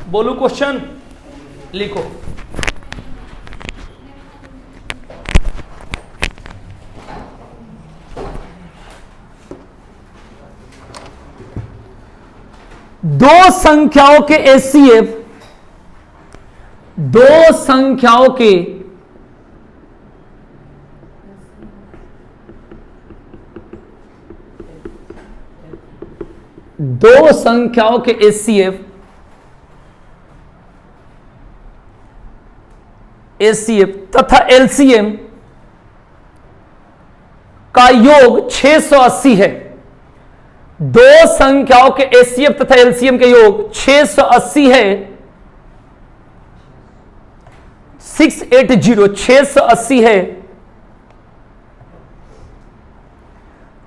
बोलू क्वेश्चन, लिखो। दो संख्याओं के एचसीएफ, दो संख्याओं के एचसीएफ तथा एलसीएम का योग 680 है। दो संख्याओं के एचसीएफ तथा एलसीएम के योग 680 है। 680 है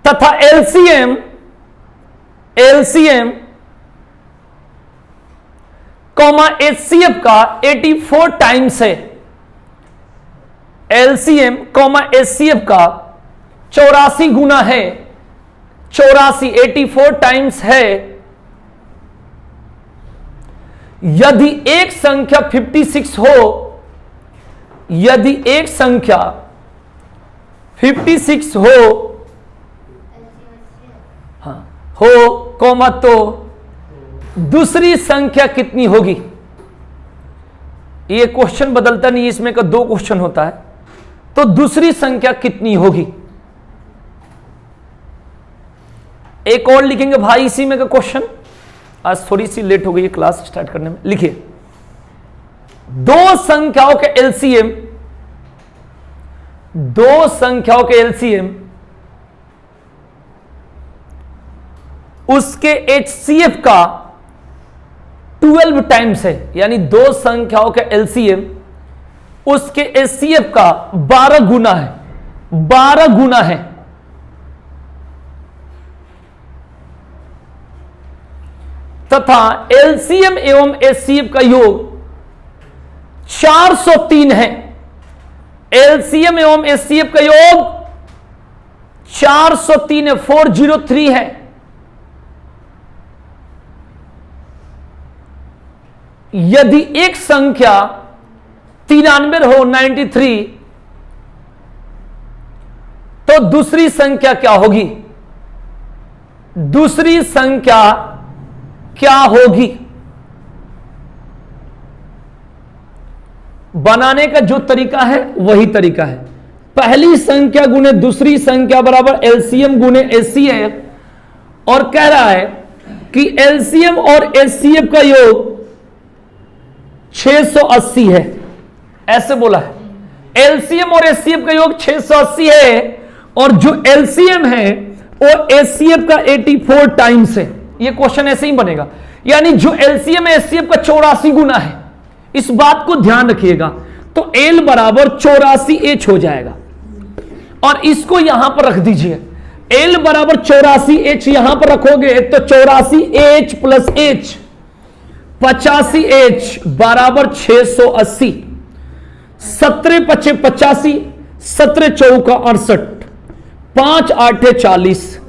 तथा एलसीएम कॉमा एचसीएफ का 84 टाइम्स है। एलसीएम कॉमा एचसीएफ का 84 गुना है। 84 टाइम्स है। यदि एक संख्या 56 हो, यदि एक संख्या 56 हो, हाँ हो कॉमा, तो दूसरी संख्या कितनी होगी? ये क्वेश्चन बदलता नहीं, इसमें का दो क्वेश्चन होता है। तो दूसरी संख्या कितनी होगी? एक और लिखेंगे भाई इसी में का क्वेश्चन। आज थोड़ी सी लेट हो गई है क्लास स्टार्ट करने में। लिखिए, दो संख्याओं के एलसीएम, दो संख्याओं के एलसीएम उसके एचसीएफ का 12 टाइम्स है। यानी दो संख्याओं का एलसीएम उसके एचसीएफ का 12 गुना है। 12 गुना है। तथा एलसीएम एवं एचसीएफ का योग 403 है। एलसीएम एवं एचसीएफ का योग 403 है, 403 है। यदि एक संख्या 93 हो, 93, तो दूसरी संख्या क्या होगी? दूसरी संख्या क्या होगी? बनाने का जो तरीका है वही तरीका है। पहली संख्या गुने दूसरी संख्या बराबर एलसीएम गुने एचसीएफ। और कह रहा है कि एलसीएम और एचसीएफ का योग 680 है। ऐसे बोला है, एलसीएम और एचसीएफ का योग 680 है और जो एलसीएम है वो एचसीएफ का 84 टाइम्स है। ये क्वेश्चन ऐसे ही बनेगा। यानी जो एलसीएम है एचसीएफ का 84 गुना है। इस बात को ध्यान रखिएगा। तो एल बराबर 84H हो जाएगा और इसको यहां पर रख दीजिए। एल बराबर 84H यहां पर रखोगे तो 84H प्लस H 85H बराबर 680। 17 पचे 85, 17 चौका 68, 5 8 40।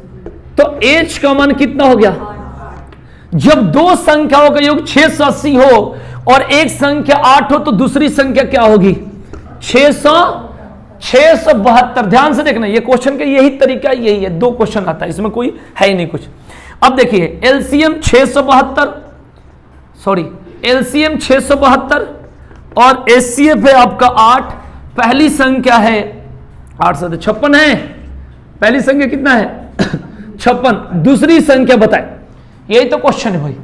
तो H का मान कितना हो गया? जब दो संख्याओं का योग 680 हो और एक संख्या 8 हो तो दूसरी संख्या क्या होगी? 672। ध्यान से देखना, ये क्वेश्चन का यही तरीका, यही है। दो क्वेश्चन आता है, इसमें कोई है ही नहीं कुछ। अब देखिए, एलसीएम 672, सॉरी एलसीएम 672 और एचसीएफ है आपका 8। पहली संख्या है 8 से 56 है। पहली संख्या कितना है? 56। दूसरी संख्या बताए, यही तो क्वेश्चन है भाई।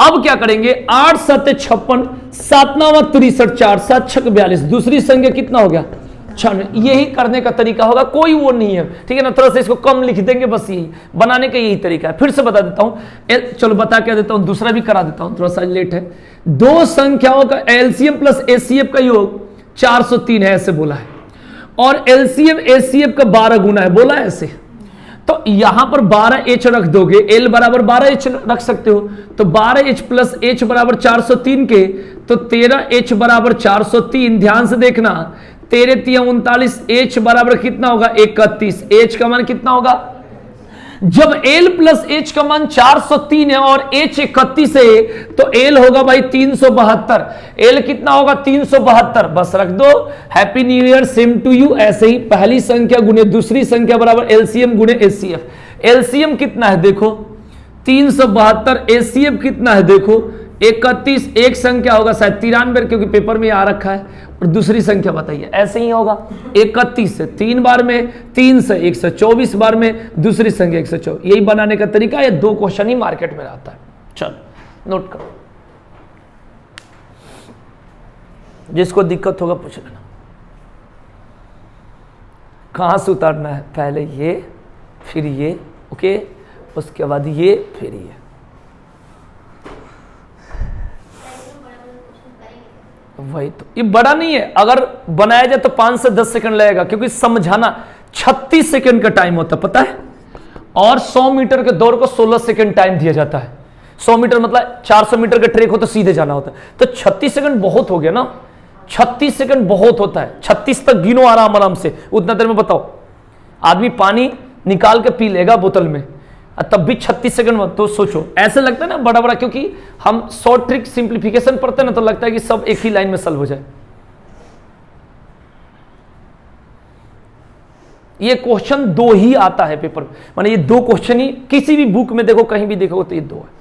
अब क्या करेंगे? 8 7 56, 7 9 63, 4 7 6 42। दूसरी संख्या कितना हो गया? 96। यही करने का तरीका होगा, कोई वो नहीं है, ठीक है ना। थोड़ा सा इसको कम लिख देंगे, बस यही बनाने का यही तरीका है। फिर से बता देता हूं, चलो बता क्या देता हूं, दूसरा भी करा देता हूं, थोड़ा सा लेट है। दो संख्याओं का एलसीएम प्लस एचसीएफ का योग 403 है, ऐसे बोला है। और एलसीएम एचसीएफ का 12 गुना है, बोला है ऐसे। तो यहां पर 12H रख दोगे, एल बराबर 12H रख सकते हो। तो 12H प्लस H बराबर 403 के, तो 13H बराबर 403। ध्यान से देखना, 13 3 39, H बराबर कितना होगा? 31। H का मान कितना होगा? जब L प्लस H का मान 403 है और H 31 है तो L होगा भाई 372। L कितना होगा 372, बस रख दो। Happy new year same to you. ऐसे ही पहली संख्या गुने दूसरी संख्या बराबर LCM गुने HCF। LCM कितना है देखो 372, HCF कितना है देखो 31। एक संख्या होगा शायद 93 क्योंकि पेपर में आ रखा है, और दूसरी संख्या बताइए। ऐसे ही होगा 31 से 3 बार में, 3 से 124 बार में, दूसरी संख्या 124। यही बनाने का तरीका, ये 2 क्वेश्चन ही मार्केट में आता है। चलो नोट करो, जिसको दिक्कत होगा पूछ लेना। कहां से उतारना है, पहले ये फिर ये, ओके, उसके बाद ये फिर ये। वही तो, ये बड़ा नहीं है, अगर बनाया जाए तो 5 से 10 सेकंड लगेगा, क्योंकि समझाना 36 सेकंड का टाइम होता है, पता है। और 100 मीटर के दौड़ को 16 सेकंड टाइम दिया जाता है। 100 मीटर मतलब 400 मीटर का ट्रैक हो तो सीधे जाना होता है, तो 36 सेकंड बहुत हो गया ना। 36 सेकंड बहुत होता है, 36 तक गिनो आराम आराम से। उतना देर में बताओ आदमी पानी निकाल के पी लेगा बोतल में, तब भी 36 सेकंड। तो सोचो, ऐसे लगता है ना बड़ा बड़ा, क्योंकि हम शॉर्ट ट्रिक सिंप्लीफिकेशन पढ़ते हैं ना, तो लगता है कि सब एक ही लाइन में सॉल्व हो जाए। ये क्वेश्चन 2 ही आता है पेपर में, माने ये 2 क्वेश्चन ही किसी भी बुक में देखो, कहीं भी देखो तो ये 2 है।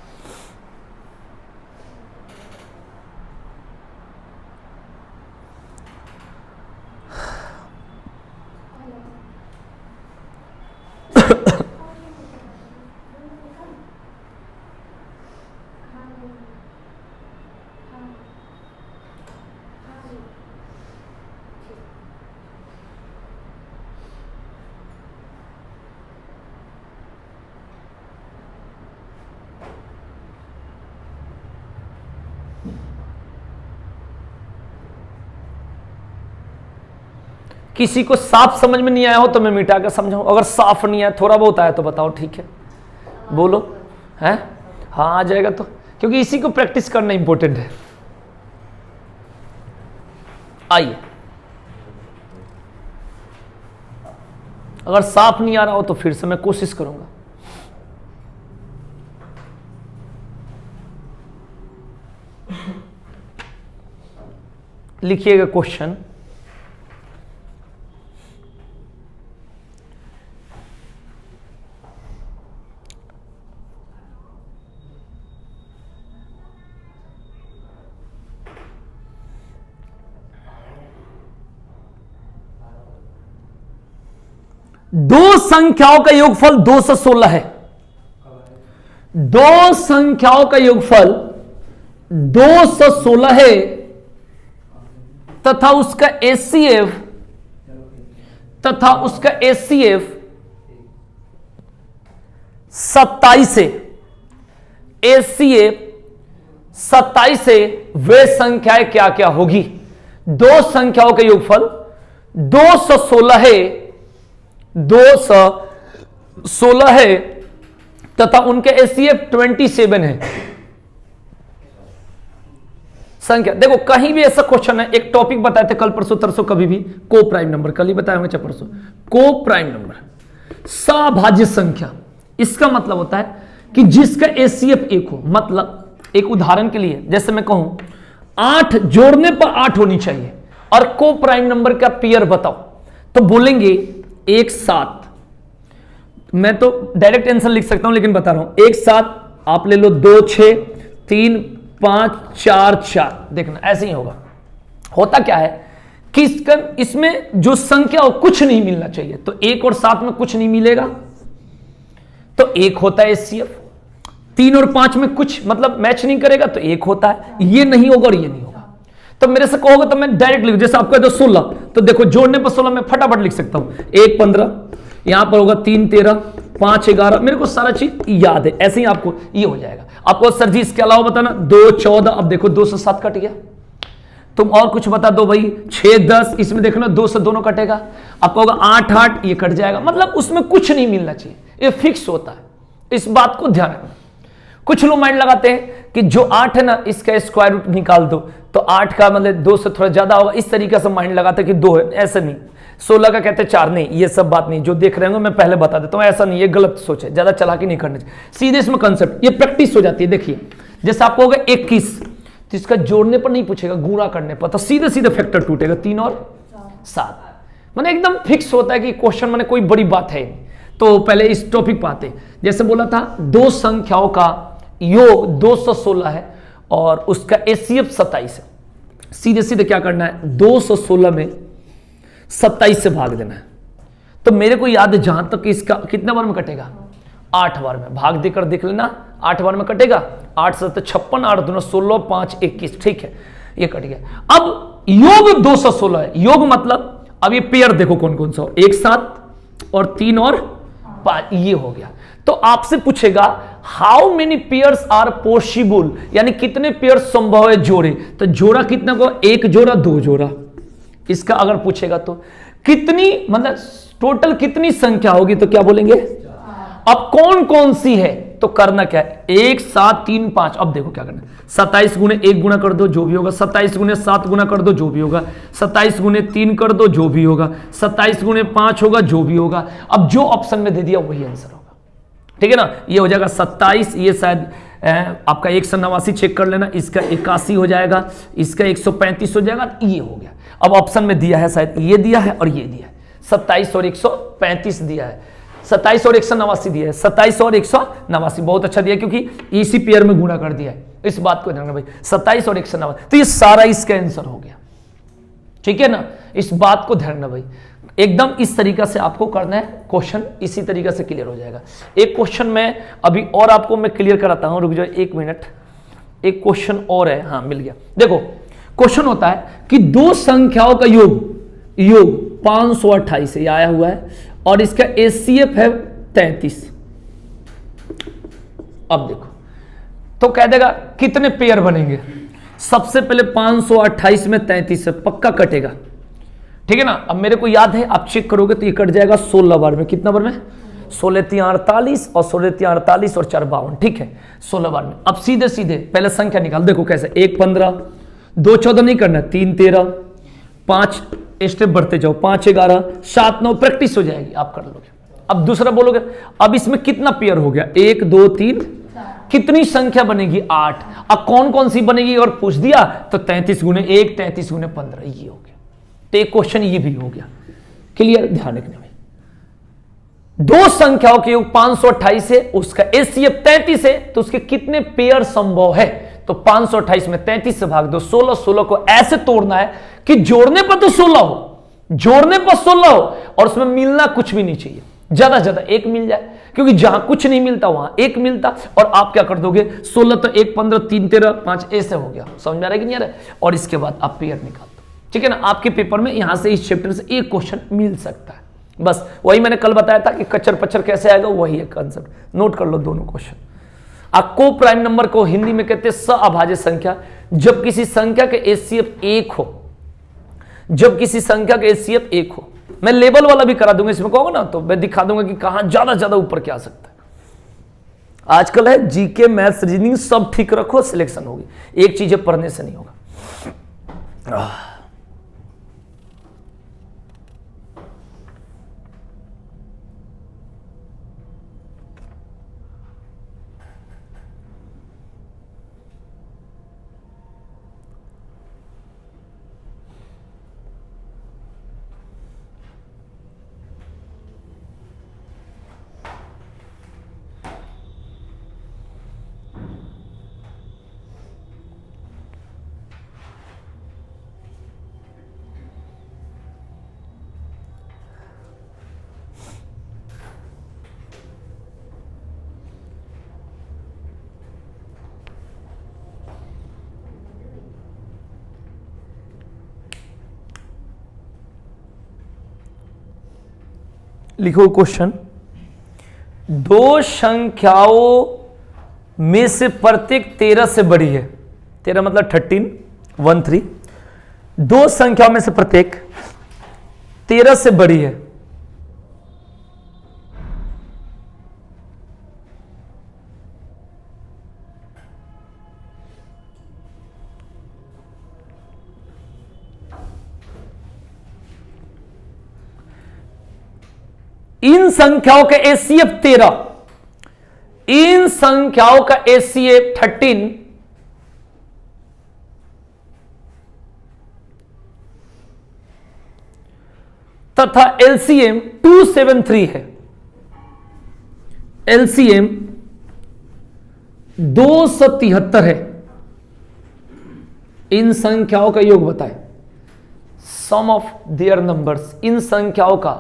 किसी को साफ समझ में नहीं आया हो तो मैं मिटा कर समझाऊं, अगर साफ नहीं आया, थोड़ा बहुत आया तो बताओ, ठीक है बोलो, है हाँ आ जाएगा तो, क्योंकि इसी को प्रैक्टिस करना इंपॉर्टेंट है। आइए, अगर साफ नहीं आ रहा हो तो फिर से मैं कोशिश करूंगा। लिखिएगा क्वेश्चन, दो संख्याओं का योगफल 216 है। दो संख्याओं का योगफल 216 है तथा उसका HCF 27 है। HCF 27 है, वे संख्याएं क्या क्या होगी। दो संख्याओं का योगफल 216 है, 216 है तथा उनके HCF 27 है। संख्या देखो, कहीं भी ऐसा क्वेश्चन है, एक टॉपिक बताए थे कल परसों तरसों, कभी भी को प्राइम नंबर, कल ही बताया होंगे परसों, को प्राइम नंबर सभाज्य संख्या। इसका मतलब होता है कि जिसका HCF 1 हो। मतलब एक उदाहरण के लिए, जैसे मैं कहूं 8 जोड़ने पर 8 होनी चाहिए और को प्राइम नंबर का पेयर बताओ, तो बोलेंगे 1 7। मैं तो डायरेक्ट आंसर लिख सकता हूं लेकिन बता रहा हूं, 1 7 आप ले लो, 2 6 3 5 4 4। देखना ऐसे ही होगा। होता क्या है कि इसमें जो संख्या हो कुछ नहीं मिलना चाहिए, तो 1 और 7 में कुछ नहीं मिलेगा तो 1 होता है HCF। 3 और 5 में कुछ मतलब मैच नहीं करेगा तो 1 होता है। ये नहीं होगा और ये नहीं होगा। तो मेरे से कहोगे तो मैं डायरेक्ट लिख, जैसे आपको तो 16, तो देखो जोड़ने पर 16 में फटाफट लिख सकता हूं। 1 15, यहां पर होगा 3 13, 5 11, मेरे को सारा चीज याद है। ऐसे ही आपको ये हो जाएगा। आपको सर जी इसके अलावा बताना, 2 14, अब देखो 2 से 7 कट गया। तुम और कुछ बता दो भाई, 6 10, इसमें देखना 2 से दोनों कटेगा। आपको होगा 8 8, ये कट जाएगा। मतलब उसमें कुछ नहीं मिलना चाहिए, ये फिक्स होता है। इस बात को ध्यान रखना। कुछ लोग माइंड लगाते हैं कि जो 8 है ना, इसका स्क्वायर रूट निकाल दो तो 8 का मतलब 2 से थोड़ा ज्यादा होगा, इस तरीके से माइंड लगाते हैं कि 2 है। ऐसा नहीं, 16 का कहते 4 नहीं, ये सब बात नहीं, जो देख रहे होंगे मैं पहले बता देता हूं, ऐसा नहीं, ये गलत सोच है, ज्यादा चालाकी नहीं करनी चाहिए, सीधे इसमें कंसेप्ट, ये प्रैक्टिस हो जाती है। देखिए जैसे आपको होगा 21, तो इसका जोड़ने पर नहीं पूछेगा, गुणा करने पर, तो सीधे सीधे फैक्टर टूटेगा, 3 और 7, मैंने एकदम फिक्स होता है कि क्वेश्चन मैंने कोई बड़ी बात है नहीं। तो पहले इस टॉपिक पर आते, जैसे बोला था दो संख्याओं का योग 216 है और उसका एचसीएफ 27 है, सीधे सीधे क्या करना है, 216 में 27 से भाग देना है। तो मेरे को याद है जहां तक इसका कितने बार में कटेगा, 8 बार में, भाग देकर देख लेना, 8 बार में कटेगा, 8 से 56, 8 दूना 16, 5 21, ठीक है, ये कट गया। अब योग 216 है, योग मतलब अब ये पेयर देखो कौन कौन सा हो, 1 7 और 3 और 5, ये हो गया। तो आपसे पूछेगा how many pairs are possible, यानी कितने पेयर संभव है जोड़े, तो जोड़ा कितना को, 1 जोड़ा 2 जोड़ा, इसका अगर पूछेगा तो कितनी, मतलब टोटल कितनी संख्या होगी, तो क्या बोलेंगे, अब कौन कौन सी है, तो करना क्या है, 1 7 3 5, अब देखो क्या करना है, 27 गुने 1 गुना कर दो जो भी होगा, 27 गुने 7 गुना कर दो जो भी होगा, 27 गुने 3 कर दो जो भी होगा, 27 गुने 5 होगा जो भी होगा। अब जो ऑप्शन में दे दिया वही आंसर होगा, ठीक है ना, ये हो जाएगा 27, ये शायद आपका 189 चेक कर लेना, इसका 81 हो जाएगा, इसका 135 हो जाएगा, ये हो गया। अब ऑप्शन में दिया है शायद ये दिया है और ये दिया है, 27 और 135 दिया है, 27 और 189 दिया है, 27 और 189 बहुत अच्छा दिया क्योंकि इसी पेयर में गुणा कर दिया है, इस बात को ध्यान रखना भाई, 27 और 189, तो ये सारा इसका आंसर हो गया, ठीक है ना, इस बात को ध्यान रखना भाई, एकदम इस तरीका से आपको करना है, क्वेश्चन इसी तरीका से क्लियर हो जाएगा। एक क्वेश्चन में अभी और आपको मैं क्लियर कराता हूं, रुक जाओ 1 मिनट, एक क्वेश्चन और है, हाँ मिल गया। देखो क्वेश्चन होता है कि दो संख्याओं का योग 528 से आया हुआ है और इसका एचसीएफ है 33। अब देखो तो कह देगा कितने पेयर बनेंगे, सबसे पहले 528 में 33 से पक्का कटेगा, ठीक है ना। अब मेरे को याद है, आप चेक करोगे तो ये कट जाएगा 16 बार में, कितना बार में, 16 3 48 और 16 3 48 और 4 52, ठीक है, 16 बार में। अब सीधे सीधे पहले संख्या निकाल, देखो कैसे, 1 15, 2 14 नहीं करना, 3 13, 5 स्टेप बढ़ते जाओ, 5 11, 7 9, प्रैक्टिस हो जाएगी, आप कर लोगे। अब दूसरा बोलोगे, अब इसमें कितना पेयर हो गया, 1 2 3, कितनी संख्या बनेगी, 8। अब कौन कौन सी बनेगी और पूछ दिया तो 33 गुने 1, 33 गुने 15, ये हो गया। तो एक क्वेश्चन ये भी हो गया, क्लियर, ध्यान रखने में। दो संख्याओं के योग 528 है, उसका एचसीएफ 33 है, तो उसके कितने पेयर संभव है, तो 528 में 33 से भाग दो, 16, 16 को ऐसे तोड़ना है कि जोड़ने पर तो 16 हो, जोड़ने पर 16 हो और उसमें मिलना कुछ भी नहीं चाहिए, ज्यादा ज्यादा 1 मिल जाए, क्योंकि जहां कुछ नहीं मिलता वहां 1 मिलता, और आप क्या कर दोगे, 16 तो 1 15, 3 13, 5 ऐसे हो गया, समझ में आ रहा है कि नहीं आ रहा है, और इसके बाद आप पेयर निकाल दो, ठीक है ना। आपके पेपर में यहां से इस चैप्टर से एक क्वेश्चन मिल सकता है, बस वही मैंने कल बताया था कि कच्चर पच्चर कैसे आएगा, वही है कंसेप्ट, नोट कर लो दोनों क्वेश्चन। को प्राइम नंबर को हिंदी में कहते हैं सअभाज्य संख्या, जब किसी संख्या के एचसीएफ 1 हो, जब किसी संख्या के एचसीएफ 1 हो। मैं लेवल वाला भी करा दूंगा, इसमें कहोगे ना तो मैं दिखा दूंगा कि कहां ज्यादा ज्यादा ऊपर क्या आ सकता है। आजकल है जीके मैथ्स रीजनिंग सब ठीक रखो, सिलेक्शन होगी, एक चीजें पढ़ने से नहीं होगा। लिखो क्वेश्चन, दो संख्याओं में से प्रत्येक 13 से बड़ी है, 13 मतलब 13 13, दो संख्याओं में से प्रत्येक 13 से बड़ी है, इन संख्याओं का एचसीएफ 13, इन संख्याओं का एचसीएफ 13 तथा एलसीएम 273 है। एलसीएम 273 है। इन संख्याओं का योग बताएं, सम ऑफ देयर नंबर्स, इन संख्याओं का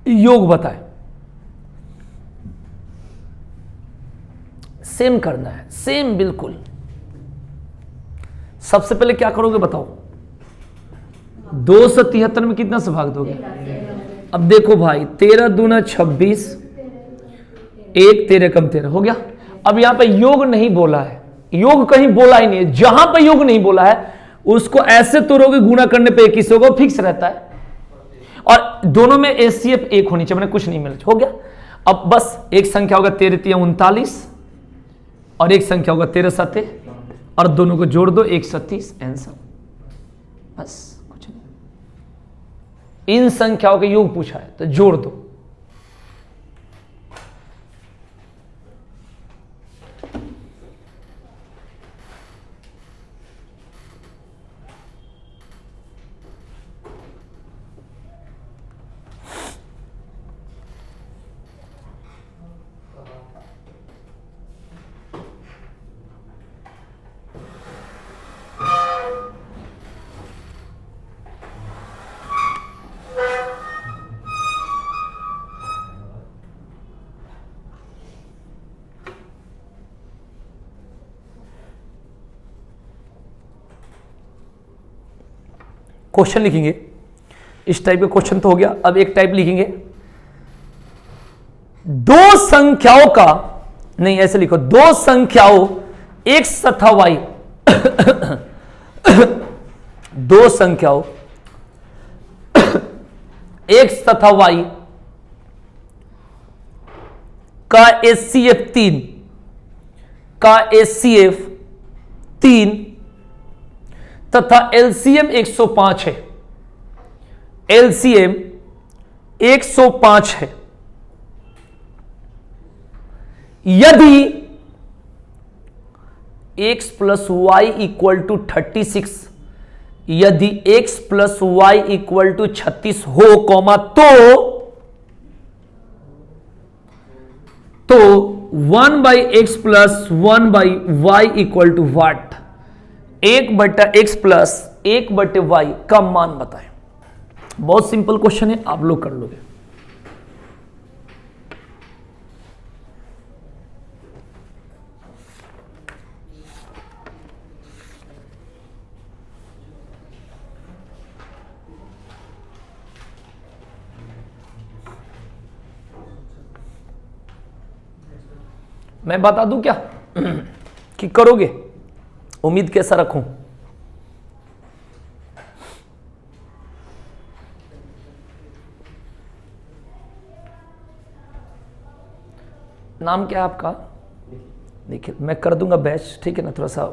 योग बताएं। सेम करना है, सेम बिल्कुल। सबसे पहले क्या करोगे बताओ, 273 में कितना से भाग दोगे? अब देखो भाई, 13 दूना 26, 1 13 कम 13 हो गया। अब यहां पे योग नहीं बोला है, योग कहीं बोला ही नहीं है। जहां पे योग नहीं बोला है उसको ऐसे तोड़ोगे, गुना करने पे 21 होगा, फिक्स रहता है। और दोनों में एचसीएफ 1 होनी चाहिए, मैंने कुछ नहीं मिला, हो गया। अब बस एक संख्या होगा 13 3 39 और एक संख्या होगा 13 7 और दोनों को जोड़ दो 137 आंसर, बस कुछ नहीं। इन संख्याओं का योग पूछा है तो जोड़ दो। क्वेश्चन लिखेंगे, इस टाइप का क्वेश्चन तो हो गया। अब एक टाइप लिखेंगे, दो संख्याओं का, नहीं ऐसे लिखो, दो संख्याओं एक्स तथा वाई दो संख्याओं एक्स तथा वाई का एचसीएफ 3 का एचसीएफ 3 तथा एलसीएम 105 है। एलसीएम 105 है। यदि x plus y equal to 36, यदि x plus y equal to 36 हो कॉमा तो 1 by x plus 1 by y equal to what, 1/x plus 1/y का मान बताएं। बहुत सिंपल क्वेश्चन है, आप लोग कर लोगे। मैं बता दूं क्या कि करोगे? उम्मीद कैसा रखूं? नाम क्या है आपका? देखिए मैं कर दूंगा बैच, ठीक है ना, थोड़ा सा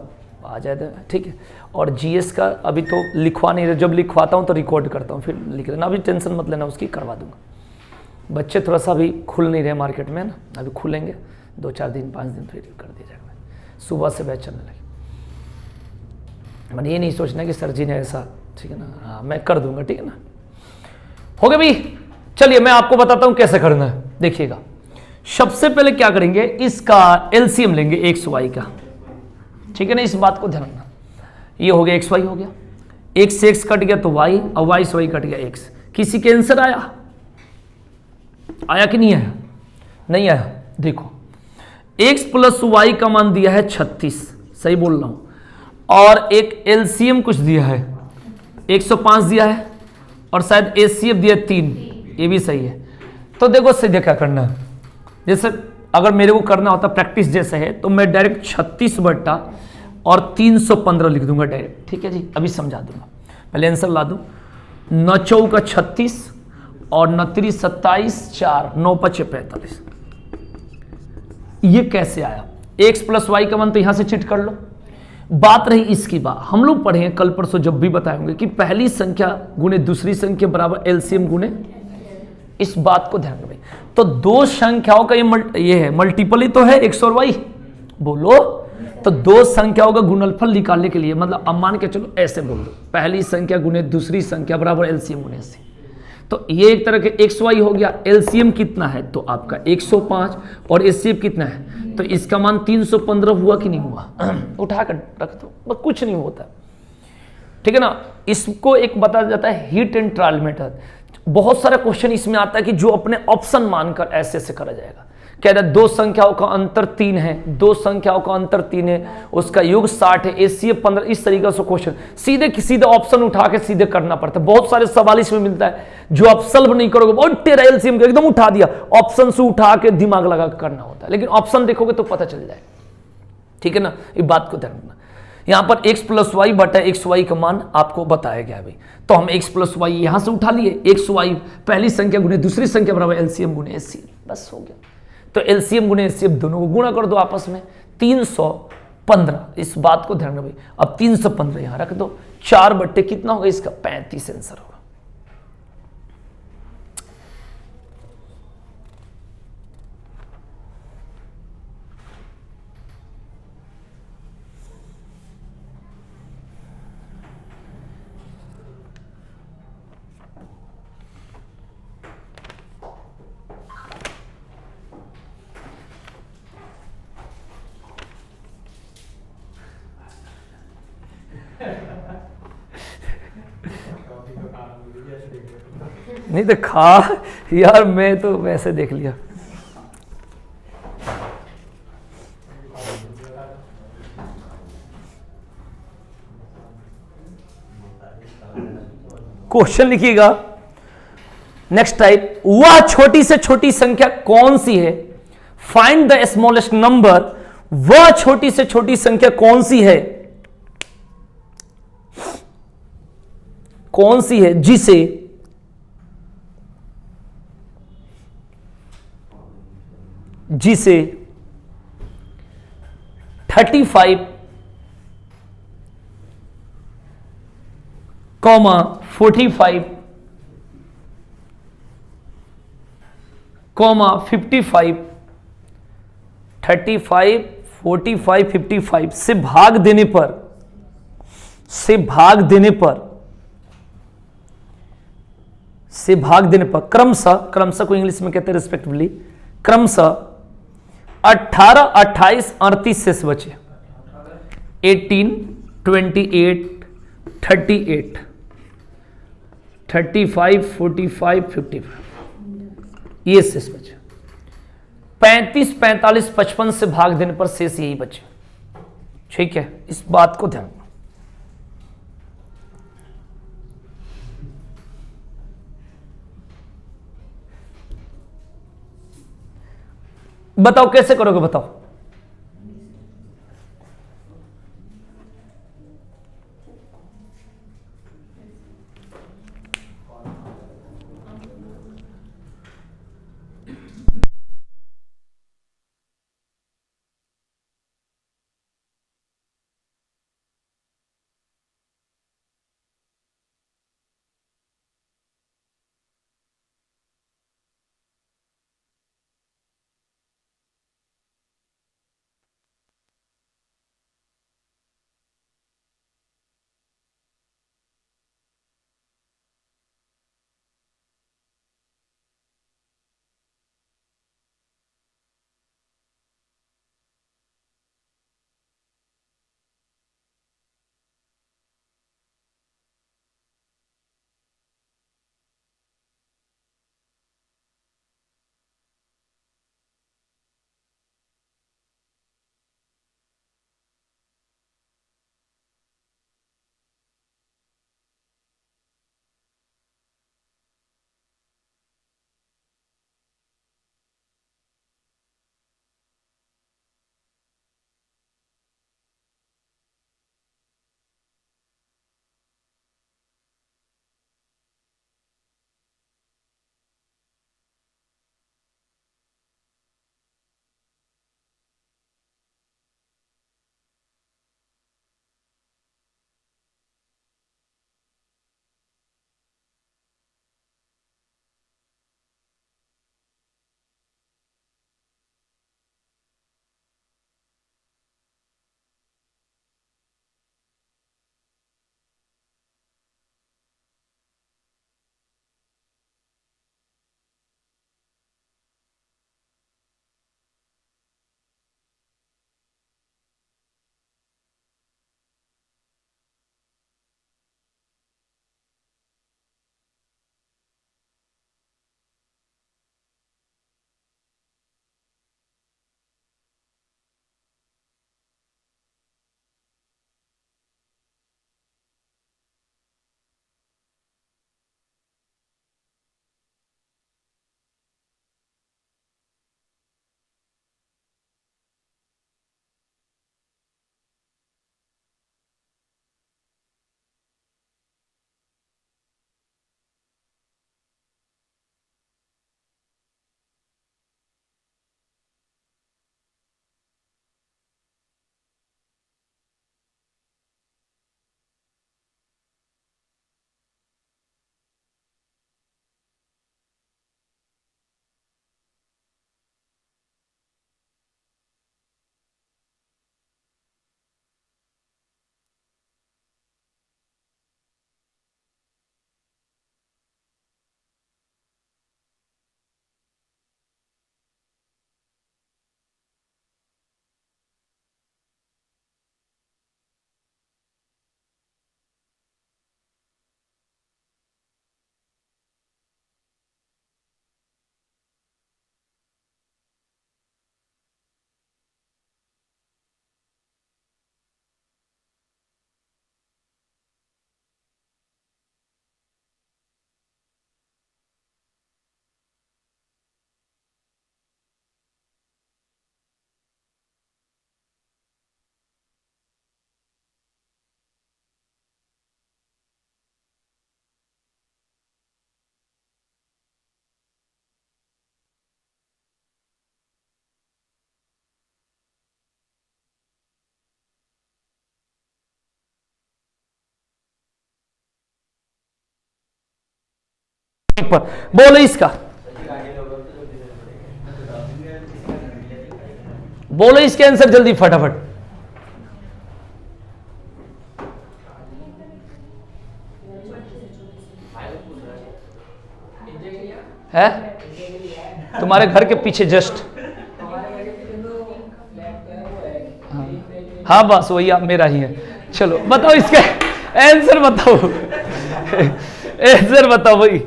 आ जाए, ठीक है। और जीएस का अभी तो लिखवा नहीं रहे, जब लिखवाता हूं तो रिकॉर्ड करता हूं, फिर लिख लेना, अभी टेंशन मत लेना, उसकी करवा दूंगा। बच्चे थोड़ा सा अभी खुल नहीं रहे मार्केट में ना, अभी खुलेंगे 2-4 दिन 5 दिन फिर कर दिया जाएगा। सुबह से बैच चलने लगे, मैंने ये नहीं सोचना कि सर जी ने ऐसा, ठीक है ना, हाँ मैं कर दूंगा, ठीक है ना। हो गया भाई, चलिए मैं आपको बताता हूं कैसे करना है। देखिएगा, सबसे पहले क्या करेंगे, इसका एलसीएम लेंगे एक्स वाई का, ठीक है ना, इस बात को ध्यान रखना। ये हो गया एक्स वाई हो गया, एक्स से एक्स कट गया तो वाई, और वाई से वाई कट गया एक्स। किसी के आंसर आया? आया कि नहीं आया? नहीं आया। देखो एक्स प्लस वाई का मान दिया है 36, सही बोल रहा हूं, और एक एलसीएम कुछ दिया है 105 दिया है, और शायद एचसीएफ दिया 3, ये भी सही है। तो देखो सीधे क्या करना है, जैसे अगर मेरे को करना होता प्रैक्टिस जैसे है तो मैं डायरेक्ट 36 बट्टा और 315 लिख दूंगा डायरेक्ट, ठीक है जी। अभी समझा दूंगा, पहले आंसर ला दूं। 9 चौका 36 और 9 3 27 4 9 5 45। ये कैसे आया? एक्स प्लस वाई का मान तो यहां से चिट कर लो, बात रही इसकी बात, हम लोग पढ़े हैं कल परसों जब भी बताएंगे कि पहली संख्या गुने दूसरी संख्या बराबर एलसीएम गुने, इस बात को ध्यान रखें। तो दो संख्याओं का ये है मल्टीपल ही तो है एक्स और वाई, बोलो। तो दो संख्याओं का गुणनफल निकालने के लिए मतलब अब मान के चलो ऐसे बोल दो, पहली संख्या गुने दूसरी संख्या बराबर एलसीएम गुने एलसीएम। तो ये एक तरह के एक्स वाई हो गया। एलसीएम कितना है तो आपका 105 और एलसीएम कितना है तो इसका मान 315 हुआ कि नहीं हुआ? उठा कर रख दो, बस कुछ नहीं होता, ठीक है ना। इसको एक बताया जाता है हीट एंड ट्रायल मेथड। बहुत सारा क्वेश्चन इसमें आता है कि जो अपने ऑप्शन मानकर ऐसे ऐसे करा जाएगा। कह रहा है दो संख्याओं का अंतर 3 है, दो संख्याओं का अंतर 3 है, उसका योग 60 है, एसीएफ 15, इस तरीके से क्वेश्चन सीधे सीधे ऑप्शन उठा के सीधे करना पड़ता है। बहुत सारे सवाल इसमें मिलता है जो आप सॉल्व नहीं करोगे, बहुत टेढ़ा एलसीएम एकदम उठा दिया, ऑप्शन से उठा के दिमाग लगा के करना होता है, लेकिन ऑप्शन देखोगे तो पता चल जाएगा, ठीक है ना। ये बात को ध्यान रखना। यहां पर x प्लस वाई बटा एक्स वाई का मान आपको बताया गया है भाई। तो हम x प्लस वाई यहां से उठा लिए, एक्स वाई पहली संख्या गुने दूसरी संख्या बराबर एलसीएम गुने एचसीएफ, बस हो गया। तो एलसीएम गुने एचसीएफ दोनों को गुणा कर दो आपस में, 315, इस बात को ध्यान रखो भाई। अब 315 यहां रख दो, 4 बट्टे कितना होगा इसका 35 आंसर होगा। नहीं तो खा यार, मैं तो वैसे देख लिया। क्वेश्चन लिखिएगा नेक्स्ट टाइप, वह छोटी से छोटी संख्या कौन सी है, फाइंड द स्मॉलेस्ट नंबर, वह छोटी से छोटी संख्या कौन सी है, कौन सी है जिसे जिसे 35, 45, 55, 35, 45, 55 से भाग देने पर क्रमशः को इंग्लिश में कहते हैं रिस्पेक्टिवली, क्रमशः 18, 28, 38 शेष बचे, 18, 28, 38, 35, 45, 55, ये शेष बचे। 35, 45, 55 से भाग देने पर शेष यही बचे, ठीक है, इस बात को ध्यान। बताओ कैसे करोगे, बताओ। पर बोलो इसका, बोलो इसके आंसर जल्दी फटाफट। है तुम्हारे घर के पीछे जस्ट, हाँ बस वही मेरा ही है। चलो बताओ इसका आंसर, बताओ आंसर बताओ भाई।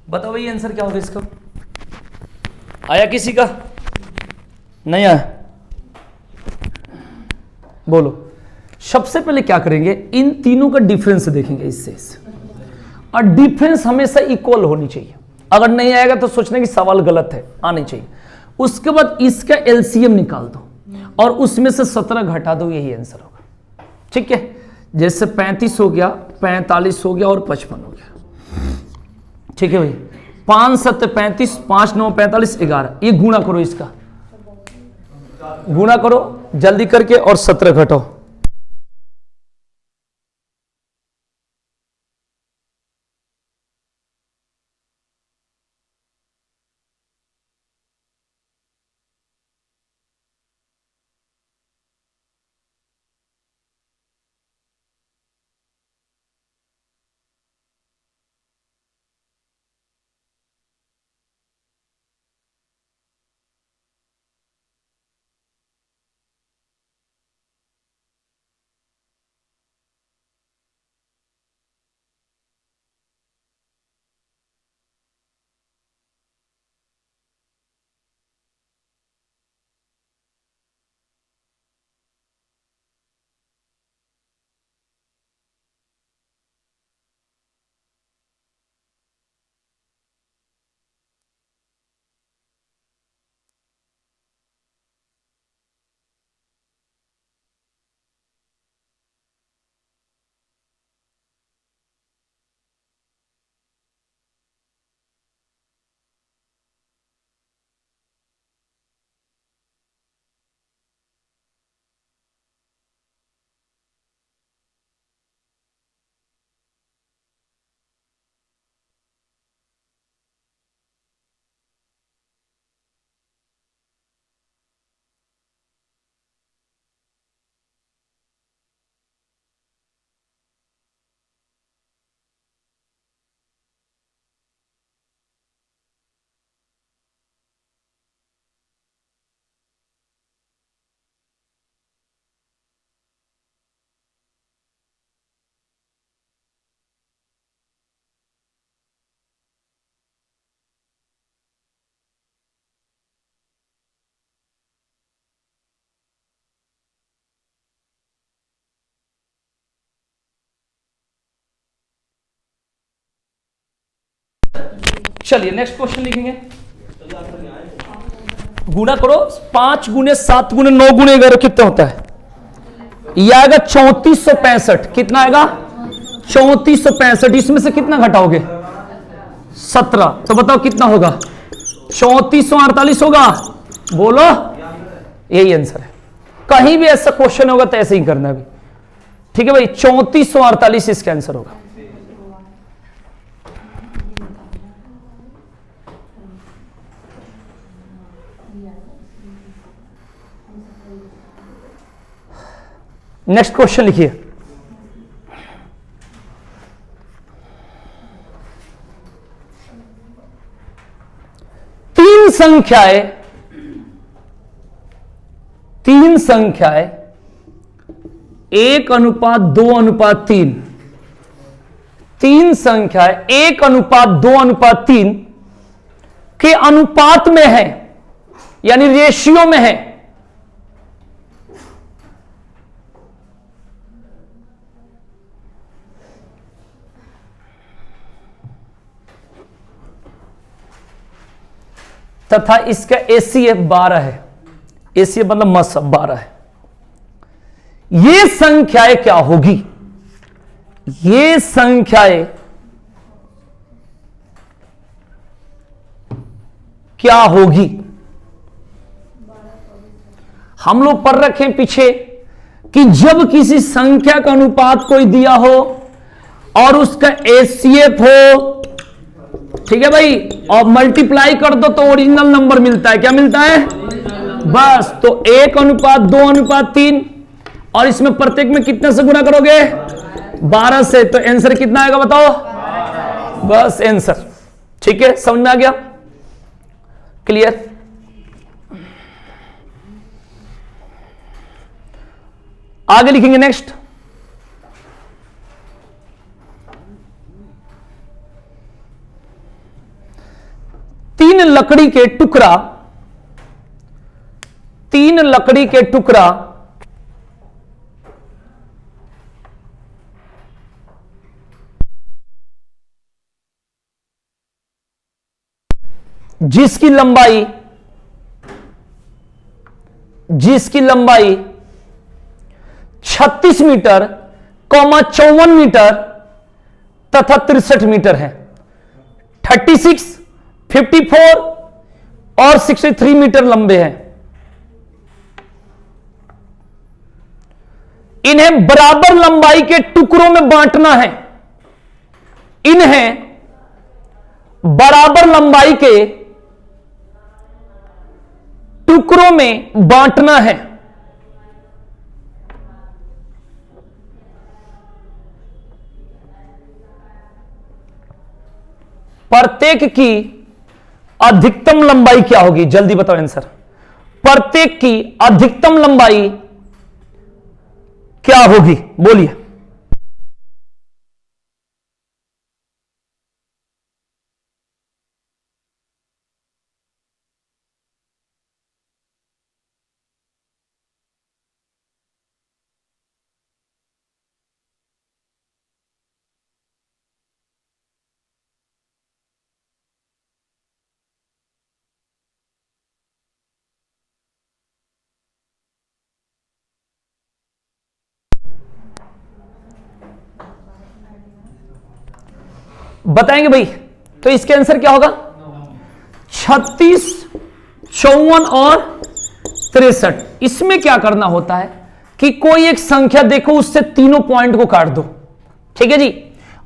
बताओ भाई आंसर क्या होगा इसका, आया किसी का? नहीं आया? बोलो। सबसे पहले क्या करेंगे, इन तीनों का डिफरेंस देखेंगे इससे, और डिफरेंस हमेशा इक्वल होनी चाहिए। अगर नहीं आएगा तो सोचना कि सवाल गलत है, आनी चाहिए। उसके बाद इसका एलसीएम निकाल दो और उसमें से 17 घटा दो, यही आंसर होगा। ठीक है, जैसे 35 हो गया, 45 हो गया और 55 हो गया। ठीक है भाई, 5 7 35, 5 9 45, 11, ये गुणा करो, इसका गुणा करो जल्दी करके और 17 घटाओ। चलिए नेक्स्ट क्वेश्चन लिखेंगे। गुणा करो, 5 गुने 7 गुने 9 गुने 11 कितना होता है? यह आएगा 3465। कितना आएगा? 3465। इसमें से कितना घटाओगे? 17। तो बताओ कितना होगा? 3448 होगा। बोलो, यही आंसर है। कहीं भी ऐसा क्वेश्चन होगा तो ऐसे ही करना है। ठीक है भाई, 3448 इसका आंसर होगा। नेक्स्ट क्वेश्चन लिखिए। तीन संख्याएं 1:2:3, तीन संख्याएं 1:2:3 के अनुपात में है, यानी रेशियो में है। तथा इसका एसीएफ 12 है। एसीएफ मतलब मसब 12 है। ये संख्याएं क्या होगी? ये संख्याएं क्या होगी? हम लोग पढ़ रखे हैं पीछे कि जब किसी संख्या का अनुपात कोई दिया हो और उसका एसीएफ हो, ठीक है भाई, और मल्टीप्लाई कर दो तो ओरिजिनल नंबर मिलता है। क्या मिलता है? बस। तो 1:2:3, और इसमें प्रत्येक में कितने से गुणा करोगे? 12 से। तो आंसर कितना आएगा बताओ? बस आंसर। ठीक है, समझ में आ गया? क्लियर? आगे लिखेंगे नेक्स्ट। तीन लकड़ी के टुकड़ा जिसकी लंबाई 36 मीटर, 54 मीटर तथा 63 मीटर है। 36, 54 और 63 मीटर लंबे हैं। इन्हें बराबर लंबाई के टुकड़ों में बांटना है। इन्हें बराबर लंबाई के टुकड़ों में बांटना है। प्रत्येक की अधिकतम लंबाई क्या होगी? जल्दी बताओ आंसर। प्रत्येक की अधिकतम लंबाई क्या होगी? बोलिए। बताएंगे भाई। तो इसके आंसर क्या होगा? 36, 54 और 63। इसमें क्या करना होता है कि कोई एक संख्या देखो, उससे तीनों पॉइंट को काट दो। ठीक है जी।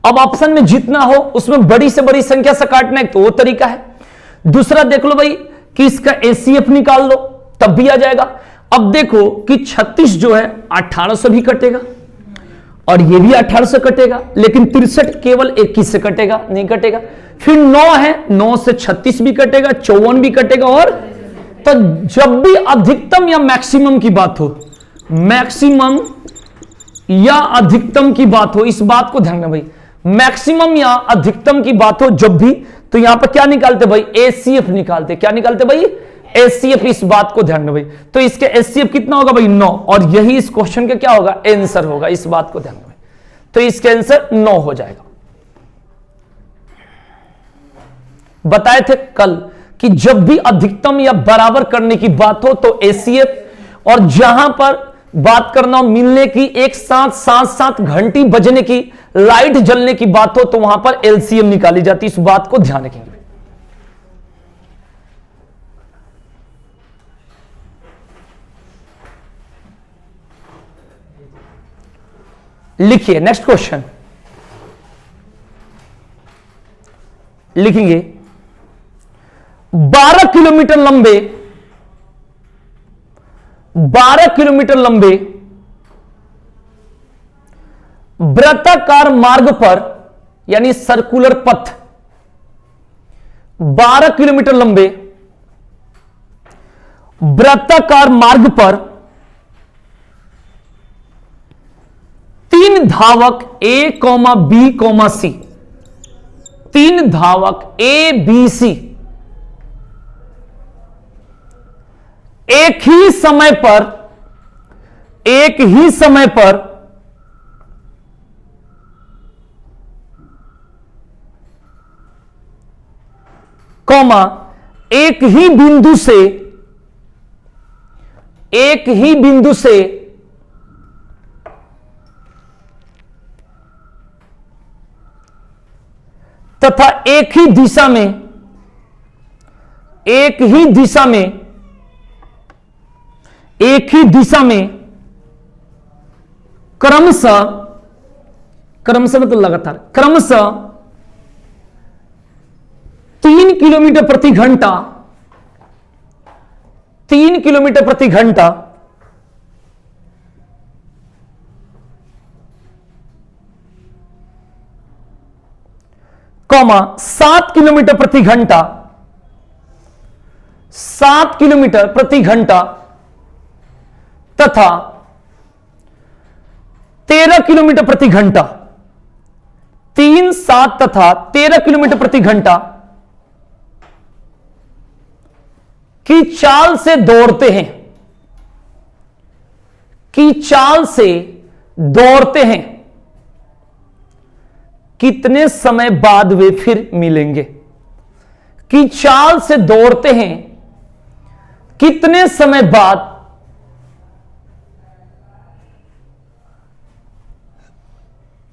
अब ऑप्शन में जितना हो उसमें बड़ी से बड़ी संख्या से काटना है, तो वो तरीका है। दूसरा देख लो भाई कि इसका एसीएफ निकाल लो, तब भी आ जाएगा। अब देखो कि 36 जो है 18 से भी कटेगा और ये भी 18 से कटेगा, लेकिन 63 केवल 21 से कटेगा, नहीं कटेगा। फिर 9 है, 9 से 36 भी कटेगा, 54 भी कटेगा। और तो जब भी अधिकतम या मैक्सिमम की बात हो, मैक्सिमम या अधिकतम की बात हो, इस बात को ध्यान में भाई, मैक्सिमम या अधिकतम की बात हो जब भी, तो यहां पर क्या निकालते भाई? एसीएफ निकालते। क्या निकालते भाई? एसीएफ। इस बात को ध्यान में भाई। तो इसके एसीएफ कितना होगा भाई? 9। और यही इस क्वेश्चन का क्या होगा? आंसर होगा। इस बात को ध्यान में। तो इसका आंसर 9 हो जाएगा। बताए थे कल कि जब भी अधिकतम या बराबर करने की बात हो तो एसीएफ, और जहां पर बात करना हो मिलने की, एक साथ साथ घंटी बजने की, लाइट जलने की बात हो, तो वहां पर एलसीएम निकाली जाती है। इस बात को ध्यान रखेंगे। लिखिए नेक्स्ट क्वेश्चन। लिखेंगे 12 किलोमीटर लंबे वृत्ताकार मार्ग पर यानी सर्कुलर पथ 12 किलोमीटर लंबे वृत्ताकार मार्ग पर 3 धावक A, B, C, 3 धावक A, B, C एक ही समय पर कॉमा एक ही बिंदु से तथा एक ही दिशा में क्रमशः मतलब लगातार क्रमशः 3 किलोमीटर प्रति घंटा कॉमा 7 किलोमीटर प्रति घंटा तथा 13 किलोमीटर प्रति घंटा 3, 7 तथा 13 किलोमीटर प्रति घंटा की चाल से दौड़ते हैं कितने समय बाद वे फिर मिलेंगे? की चाल से दौड़ते हैं कितने समय बाद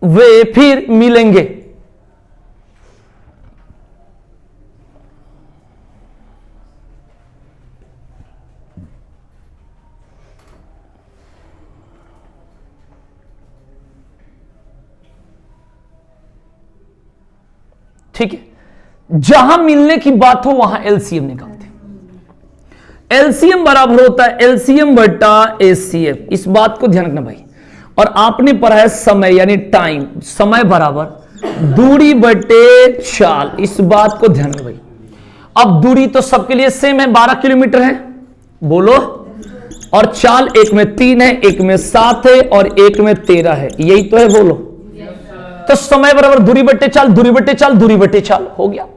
वे फिर मिलेंगे? ठीक है, जहां मिलने की बात हो वहां एलसीएम निकालते हैं। एलसीएम बराबर होता है एलसीएम बटा एचसीएफ। इस बात को ध्यान रखना भाई। और आपने पढ़ा है समय यानी टाइम, समय बराबर दूरी बटे चाल। इस बात को ध्यान रखना भाई। अब दूरी तो सबके लिए सेम है, 12 किलोमीटर है, बोलो। और चाल एक में 3 है, एक में 7 है और एक में 13 है, यही तो है, बोलो। तो समय बराबर दूरी बटे चाल, दूरी बटे चाल, दूरी बटे चाल हो गया।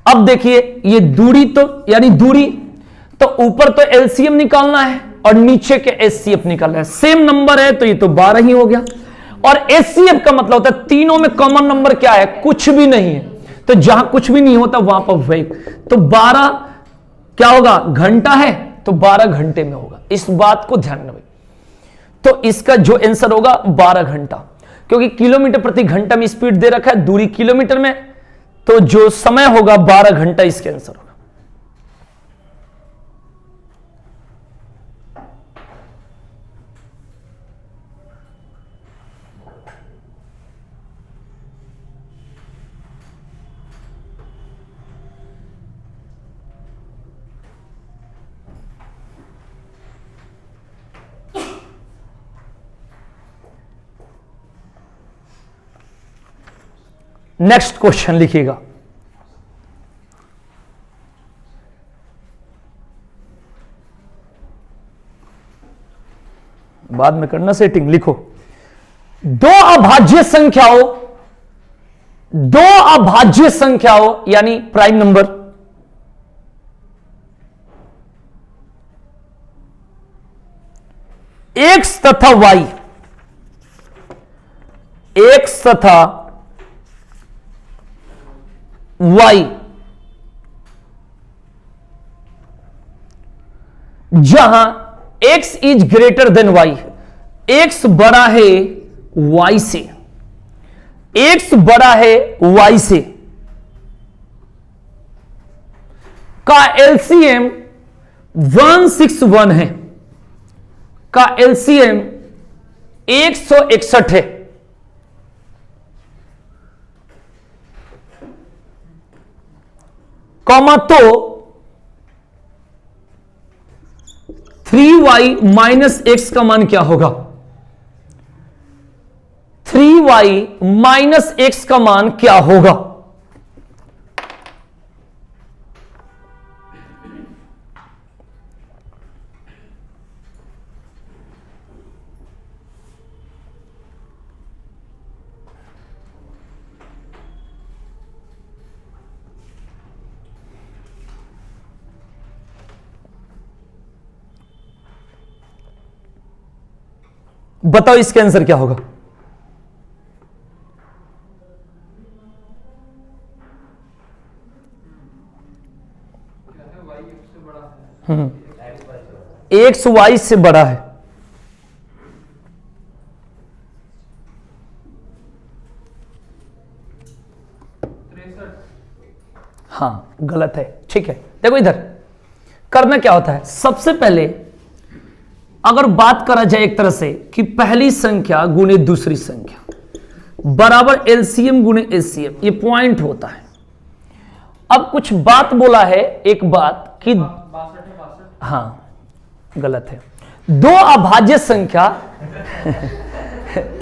अब देखिए ये दूरी तो यानी दूरी तो ऊपर तो एलसीएम निकालना है और नीचे के एचसीएफ निकालना है। सेम नंबर है तो ये तो 12 ही हो गया। और एचसीएफ का मतलब होता है तीनों में कॉमन नंबर क्या है? कुछ भी नहीं है। तो जहां कुछ भी नहीं होता वहां पर वही, तो 12 क्या होगा? घंटा है तो 12 घंटे में होगा। इस बात को ध्यान रखना। तो इसका जो आंसर होगा 12 घंटा, क्योंकि किलोमीटर प्रति घंटा में स्पीड दे रखा है, दूरी किलोमीटर में, तो जो समय होगा 12 घंटा इसके आंसर होगा। नेक्स्ट क्वेश्चन लिखिएगा। बाद में करना सेटिंग। लिखो दो अभाज्य संख्याओं यानी प्राइम नंबर एक्स तथा वाई, एक्स तथा वाई जहां x is greater than y, x बड़ा है y से, x बड़ा है y से, का एलसीएम 161 है, का एलसीएम 161 है, कॉमा तो 3y माइनस एक्स का मान क्या होगा? 3y माइनस एक्स का मान क्या होगा? बताओ इसका आंसर क्या होगा? एक्स वाई से बड़ा है। हाँ गलत है। ठीक है, देखो इधर करना क्या होता है। सबसे पहले अगर बात करा जाए एक तरह से कि पहली संख्या गुणे दूसरी संख्या बराबर एलसीएम गुणे एचसीएफ, ये पॉइंट होता है। अब कुछ बात बोला है, एक बात कि हाँ गलत है। दो अभाज्य संख्या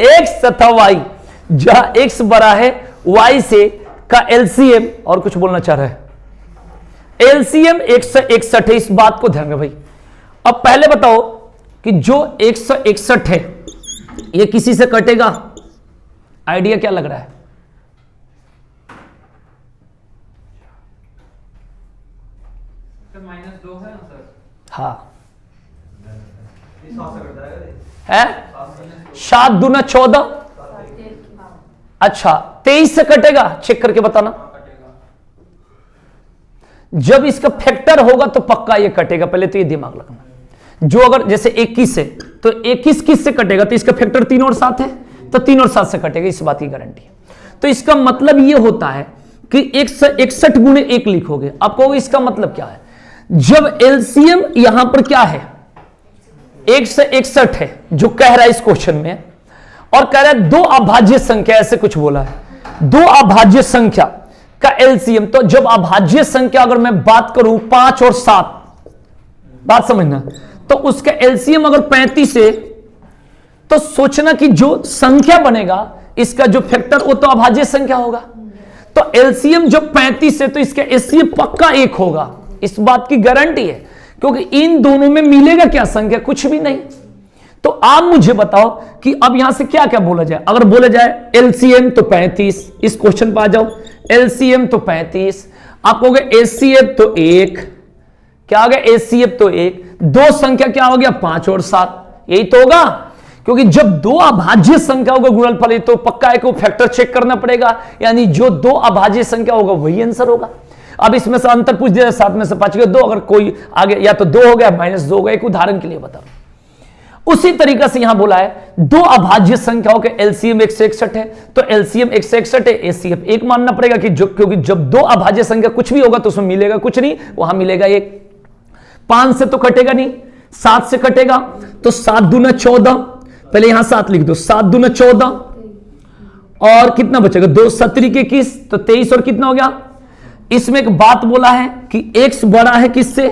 x तथा y, जहां x बड़ा है y से, का एलसीएम, और कुछ बोलना चाह रहा है, एलसीएम 161 है। इस बात को ध्यान में भाई। अब पहले बताओ कि जो 161 है ये किसी से कटेगा? आइडिया क्या लग रहा है? -2 है ना सर? हाँ है। 7 दूना 14। अच्छा 23 से कटेगा? चेक करके बताना। जब इसका फैक्टर होगा तो पक्का ये कटेगा, पहले तो ये दिमाग रखना। जो अगर जैसे 21 है तो 21 किस से कटेगा? तो इसका फैक्टर 3 और 7 है, तो 3 और 7 से कटेगा, इस बात की गारंटी है। तो इसका मतलब ये होता है कि 161 गुणे 1 लिखोगे। आप कहोगे इसका मतलब क्या है? जब एलसीएम यहां पर क्या है 161 है, जो कह रहा है इस क्वेश्चन में, और कह रहा है दो अभाज्य संख्या, ऐसे कुछ बोला है, दो अभाज्य संख्या का एलसीएम। तो जब अभाज्य संख्या अगर मैं बात करूं 5 और 7, बात समझना, तो उसका एलसीएम अगर 35 है तो सोचना कि जो संख्या बनेगा इसका जो फैक्टर वो तो अभाज्य संख्या होगा। तो एलसीएम जब 35 है तो इसका एचसीएफ पक्का 1 होगा, इस बात की गारंटी है, क्योंकि इन दोनों में मिलेगा क्या संख्या? कुछ भी नहीं। तो आप मुझे बताओ कि अब यहां से क्या क्या बोला जाए। अगर बोला जाए एलसीएम तो 35, इस क्वेश्चन पर आ जाओ, एलसीएम तो 35, आप कहोगे एचसीएफ तो 1, क्या हो गया? एचसीएफ तो 1, दो संख्या क्या हो गया? 5 और 7, यही तो होगा। क्योंकि जब दो अभाज्य संख्याओं का गुणनफल है तो पक्का है कि फैक्टर चेक करना पड़ेगा, यानी जो दो अभाज्य संख्या होगा वही आंसर होगा। अब इसमें से अंतर पूछ दिया 7 में से 5 के 2, अगर कोई आगे या तो 2 हो गया -2 हो गया, एक उदाहरण के लिए बता। उसी तरीका से यहां बोला है दो अभाज्य संख्याओं के एलसीएम 161 है, तो एलसीएम 161 है, एचसीएफ 1 मानना पड़ेगा कि क्योंकि जब दो अभाज्य संख्या कुछ भी होगा तो उसमें मिलेगा कुछ नहीं, वहां मिलेगा 1। 5 से तो कटेगा नहीं, 7 से कटेगा, तो 7 दूना 14, पहले यहां 7 लिख दो, 7 दूना 14, और कितना बचेगा? 2 17 के 21, तो 23, और कितना हो गया? इसमें एक बात बोला है कि x बड़ा है किससे,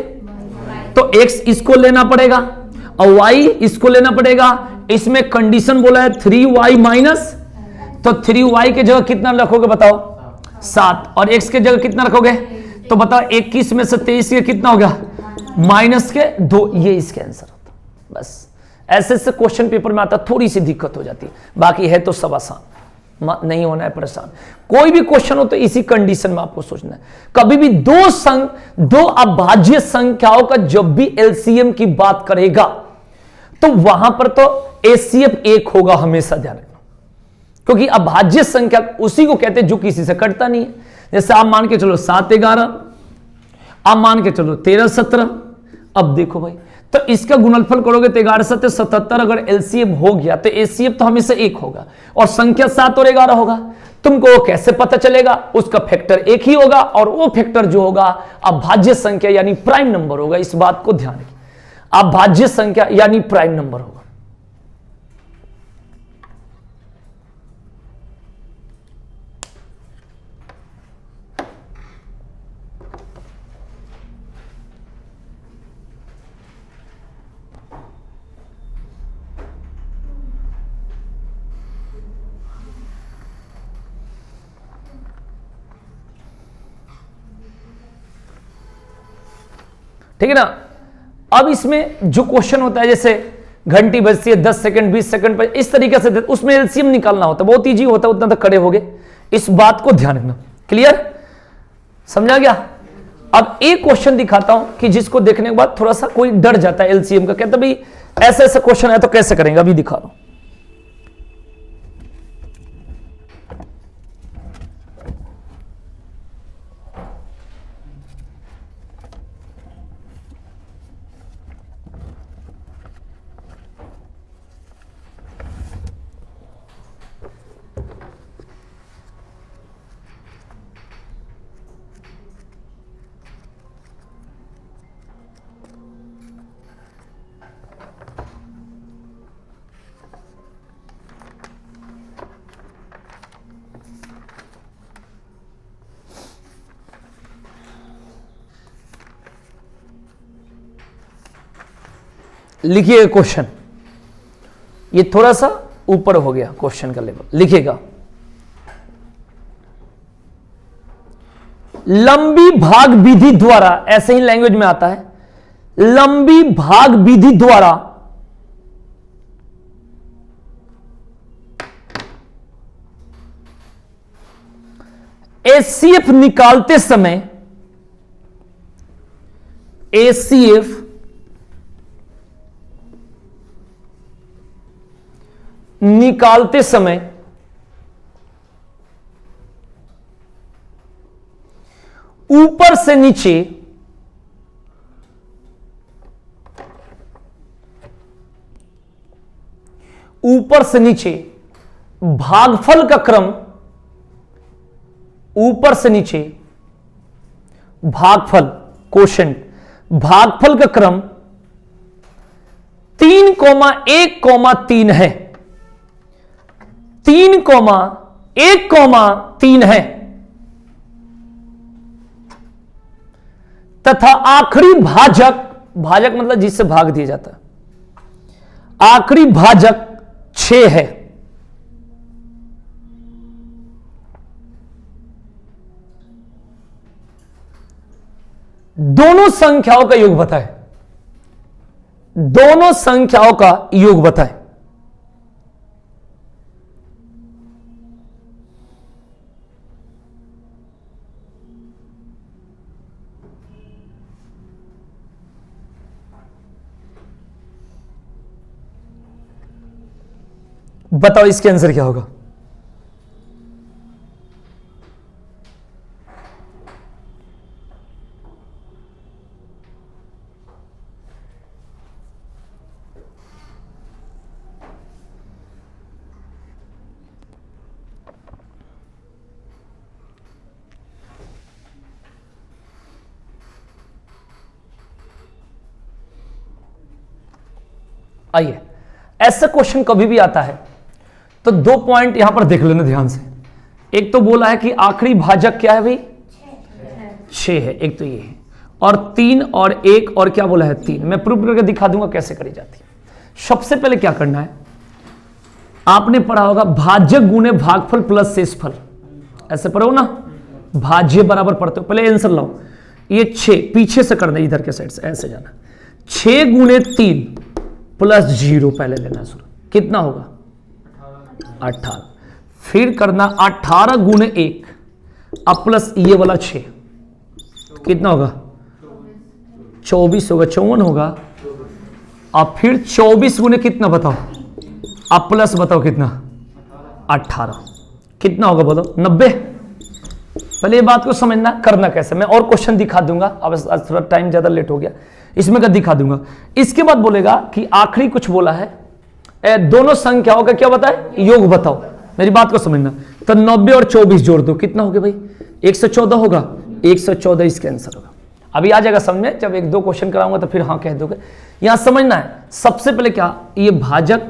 तो x इसको लेना पड़ेगा और y इसको लेना पड़ेगा। इसमें कंडीशन बोला है 3y माइनस, तो 3y के जगह कितना रखोगे बताओ? 7, और x के जगह कितना रखोगे? तो बताओ 21 में से 23 के कितना हो गया? -2। ये इसके आंसर होता। बस ऐसे से क्वेश्चन पेपर में आता, थोड़ी सी दिक्कत हो जाती है, बाकी है तो सब आसान, नहीं होना है परेशान। कोई भी क्वेश्चन हो तो इसी कंडीशन में आपको सोचना है। कभी भी दो अभाज्य संख्याओं का जब भी एलसीएम की बात करेगा तो वहां पर तो एचसीएफ 1 होगा, हमेशा ध्यान रखना, क्योंकि अभाज्य संख्या उसी को कहते हैं जो किसी से कटता नहीं है। जैसे आप मान के चलो 7 11, आप मान के चलो 13 17। अब देखो भाई, तो इसका गुणनफल करोगे तो 11 7 77, अगर एलसीएम हो गया तो एचसीएफ तो हमेशा 1 होगा, और संख्या 7 और 11 होगा। तुमको कैसे पता चलेगा? उसका फैक्टर 1 ही होगा, और वो फैक्टर जो होगा अभाज्य संख्या यानी प्राइम नंबर होगा। इस बात को ध्यान रखिए, अभाज्य संख्या यानी प्राइम नंबर होगा। ठीक है ना। अब इसमें जो क्वेश्चन होता है, जैसे घंटी बजती है 10 सेकंड 20 सेकंड पर, इस तरीके से उसमें एलसीएम निकालना होता है, बहुत ईजी होता है, उतना तक खड़े हो गए, इस बात को ध्यान रखना। क्लियर, समझा गया। अब एक क्वेश्चन दिखाता हूं कि जिसको देखने के बाद थोड़ा सा कोई डर जाता है एलसीएम का, कहता भाई ऐसा ऐसा क्वेश्चन है तो कैसे करेंगे, अभी दिखा रहा हूं। लिखिए क्वेश्चन, ये थोड़ा सा ऊपर हो गया क्वेश्चन का लेवल, लिखिएगा। लंबी भाग विधि द्वारा, ऐसे ही लैंग्वेज में आता है, लंबी भाग विधि द्वारा एचसीएफ निकालते समय, एचसीएफ निकालते समय ऊपर से नीचे भागफल का क्रम, ऊपर से नीचे भागफल कोशेंट, भागफल का क्रम 3,1,3 है, 3,1,3 है, तथा आखिरी भाजक, भाजक मतलब जिससे भाग दिया जाता है, आखिरी भाजक 6 है। दोनों संख्याओं का योग बताएं, दोनों संख्याओं का योग बताएं। बताओ इसके आंसर क्या होगा। आइए, ऐसा क्वेश्चन कभी भी आता है तो 2 पॉइंट यहां पर देख लेना ध्यान से। एक तो बोला है कि आखिरी भाजक क्या है भाई, 6 है, एक तो ये है, और 3 और 1 और क्या बोला है 3। मैं प्रूफ करके दिखा दूंगा कैसे करी जाती है। सबसे पहले क्या करना है, आपने पढ़ा होगा भाज्य गुणे भागफल प्लस शेषफल, ऐसे पढ़ो ना, भाज्य बराबर पढ़ते हो। पहले आंसर लाओ, ये 6 पीछे से करना, इधर के साइड से ऐसे जाना, 6 गुणे 3 प्लस 0 पहले लेना शुरू, कितना होगा 18। फिर करना 18 गुणे 1 अब प्लस ये वाला 6, तो कितना होगा 24 होगा, 54 होगा। अब फिर 24 गुणे कितना बताओ, अब प्लस बताओ कितना 18, कितना होगा बोलो 90। पहले ये बात को समझना, करना कैसे, मैं और क्वेश्चन दिखा दूंगा, अब थोड़ा टाइम ज्यादा लेट हो गया, इसमें का दिखा दूंगा। इसके बाद बोलेगा कि आखिरी कुछ बोला है, दोनों संख्याओं का क्या बताए, योग बताओ। मेरी बात को समझना, तो 90 और 24 जोड़ दो, कितना हो गया भाई 114 होगा, 114 इसका आंसर होगा। अभी आ जाएगा समझ में, जब 1-2 क्वेश्चन कराऊंगा तो फिर हाँ कह दोगे। यहां समझना है सबसे पहले क्या, ये भाजक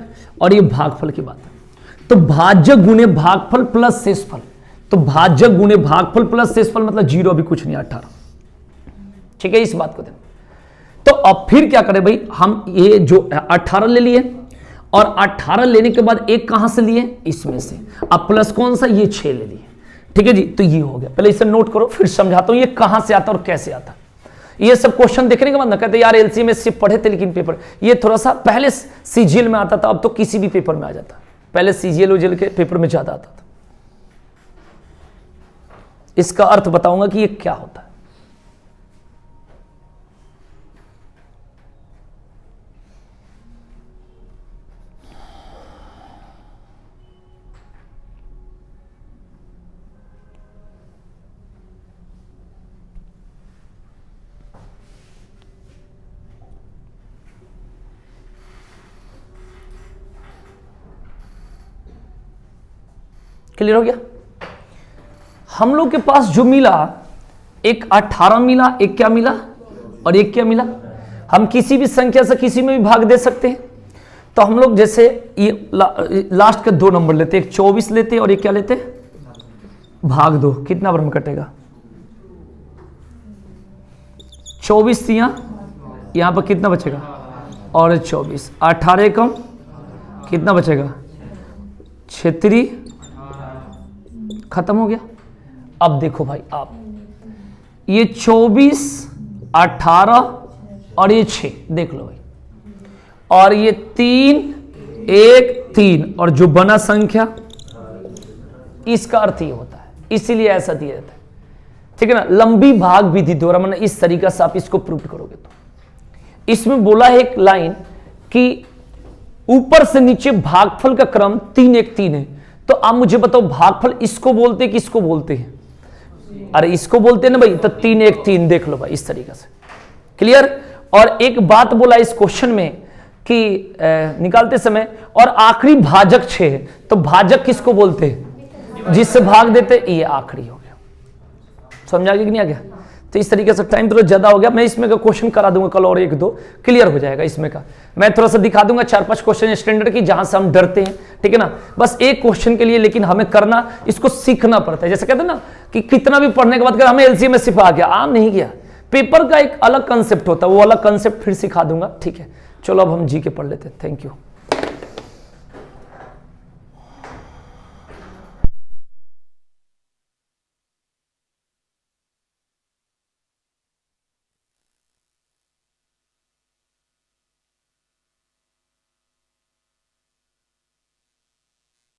और ये भागफल की बात है, तो भाजक गुणे भागफल प्लस शेषफल, तो भाजक गुणे भागफल प्लस शेषफल मतलब 0, अभी कुछ नहीं 18। ठीक है, इस बात को देना। तो अब फिर क्या करें भाई, हम ये जो 18 ले लिए और 18 लेने के बाद एक कहां से लिए, इसमें से, अब प्लस कौन सा, ये 6 ले लिए। ठीक है जी, तो ये हो गया। पहले इसे नोट करो, फिर समझाता हूं ये कहां से आता और कैसे आता। ये सब क्वेश्चन देखने के बाद ना कहते यार एलसीएम में सिर्फ पढ़े थे लेकिन पेपर, ये थोड़ा सा पहले सीजीएल में आता था, अब तो किसी भी पेपर में आ जाता, पहले सीजीएल ओजीएल के पेपर में ज्यादा आता था। इसका अर्थ बताऊंगा कि ये क्या होता है। क्लियर हो गया? हम लोग के पास जो मिला, एक 18 मिला, एक क्या मिला और एक क्या मिला। हम किसी भी संख्या से किसी में भी भाग दे सकते हैं। तो हम लोग जैसे ये लास्ट के 2 नंबर लेते, एक 24 लेते और एक क्या लेते, भाग 2, कितना बार में कटेगा 24 यहां पर कितना बचेगा और 24, 18 कम कितना बचेगा 36, खत्म हो गया। अब देखो भाई आप, ये 24, 18 और ये 6 देख लो भाई, और ये 3, 1, 3 और जो बना संख्या, इसका अर्थ ये होता है, इसीलिए ऐसा दिया जाता है। ठीक है ना, लंबी भाग विधि द्वारा, मतलब इस तरीका से आप इसको प्रूव करोगे तो इसमें बोला है एक लाइन कि ऊपर से नीचे भागफल का क्रम 3, 1, 3 है। तो आप मुझे बताओ भागफल इसको बोलते हैं किसको बोलते हैं? अरे इसको बोलते हैं ना भाई, तो 3, 1, 3 देख लो भाई इस तरीके से। क्लियर? और एक बात बोला इस क्वेश्चन में कि निकालते समय, और आखिरी भाजक 6 है, तो भाजक किसको बोलते हैं? जिससे भाग देते, ये आखिरी हो गया। समझा गया कि नहीं आ गया? तो इस तरीके से टाइम थोड़ा ज्यादा हो गया, मैं इसमें का क्वेश्चन करा दूंगा कल और 1-2 क्लियर हो जाएगा इसमें का। मैं थोड़ा सा दिखा दूंगा 4-5 क्वेश्चन स्टैंडर्ड की जहां से हम डरते हैं। ठीक है ना, बस एक क्वेश्चन के लिए, लेकिन हमें करना, इसको सीखना पड़ता है। जैसे कहते हैं ना कि कितना भी पढ़ने के बाद हमें एलसीएम में सिर्फ आ गया, आ नहीं गया। पेपर का एक अलग कंसेप्ट होता है, वो अलग कंसेप्ट फिर सिखा दूंगा। ठीक है, चलो अब हम जी के पढ़ लेते हैं। Thank you.